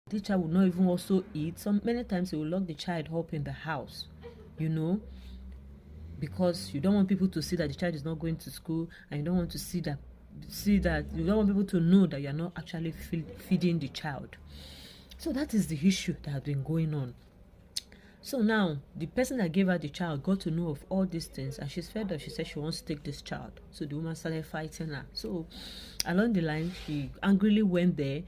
The child will not even also eat. Many times they will lock the child up in the house, because you don't want people to see that the child is not going to school, and you don't want to see that you don't want people to know that you're not actually feeding the child. So that is the issue that has been going on. So now the person that gave her the child got to know of all these things, and she's fed up. She said she wants to take this child. So the woman started fighting her. So along the line, she angrily went there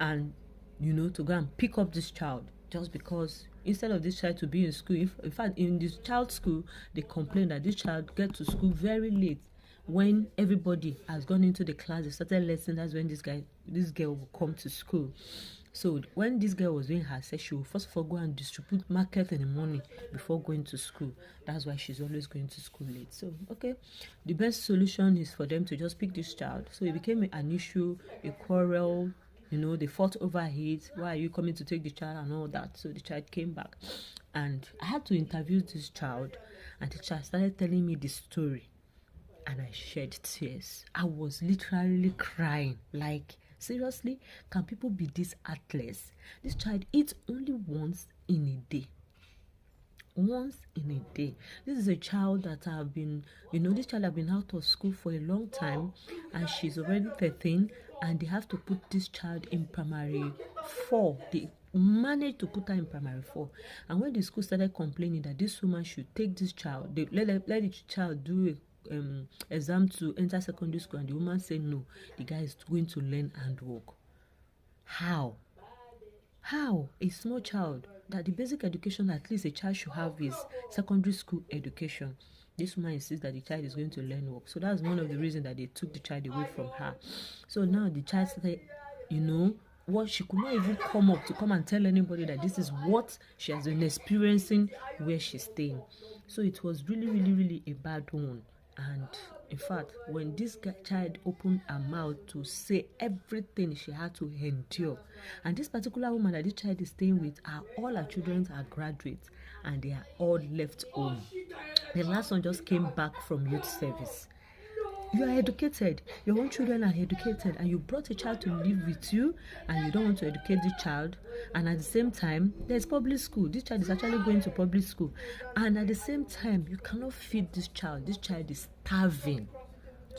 and to go and pick up this child, just because instead of this child to be in school, in fact in this child's school, they complained that this child get to school very late. When everybody has gone into the class, they started lesson, that's when this girl will come to school. So when this girl was doing her session, she will first of all go and distribute market in the morning before going to school. That's why she's always going to school late. So okay, the best solution is for them to just pick this child. So it became an issue, a quarrel. They fought over it. Why are you coming to take the child and all that? So the child came back, and I had to interview this child, and the child started telling me the story, and I shed tears. I was literally crying, like, seriously, can people be this heartless? This child eats only once in a day. Once in a day. This is a child that this child have been out of school for a long time, and she's already 13, and they have to put this child in primary 4. They managed to put her in primary 4. And when the school started complaining that this woman should take this child, they let the child do exam to enter secondary school, and the woman said no, the guy is going to learn handwork. How a small child, that the basic education at least a child should have is secondary school education, this woman insists that the child is going to learn work. So that's one of the reasons that they took the child away from her. So now the child started, what she could not even come and tell anybody that this is what she has been experiencing where she's staying. So it was really, really, really a bad one. And in fact, when this child opened her mouth to say everything she had to endure, and this particular woman that this child is staying with, all her children are graduates, and they are all left home. The last one just came back from youth service. You are educated, your own children are educated, and you brought a child to live with you, and you don't want to educate the child. And at the same time, there's public school. This child is actually going to public school, and at the same time, you cannot feed this child. This child is starving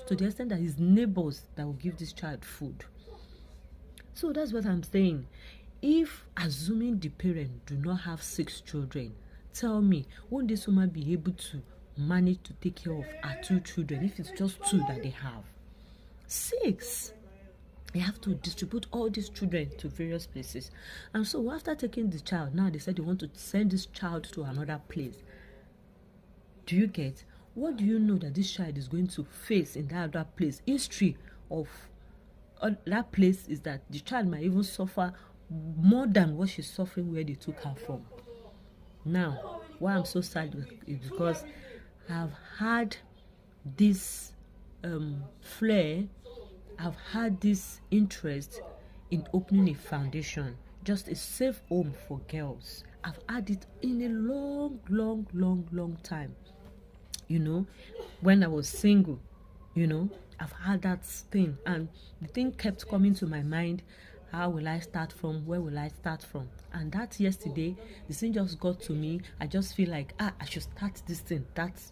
to the extent that his neighbors that will give this child food. So that's what I'm saying. If, assuming the parent do not have 6 children, tell me, won't this woman be able to manage to take care of her 2 children if it's just 2 that they have? 6. They have to distribute all these children to various places. And so after taking the child, now they said they want to send this child to another place. Do you get? What do you know that this child is going to face in that other place? History of that place is that the child might even suffer more than what she's suffering where they took her from. Now, why I'm so sad is because I've had this flair, I've had this interest in opening a foundation, just a safe home for girls. I've had it in a long time. When I was single, I've had that thing, and the thing kept coming to my mind. How will I start from? Where will I start from? And that yesterday, the thing just got to me. I just feel like, I should start this thing. That's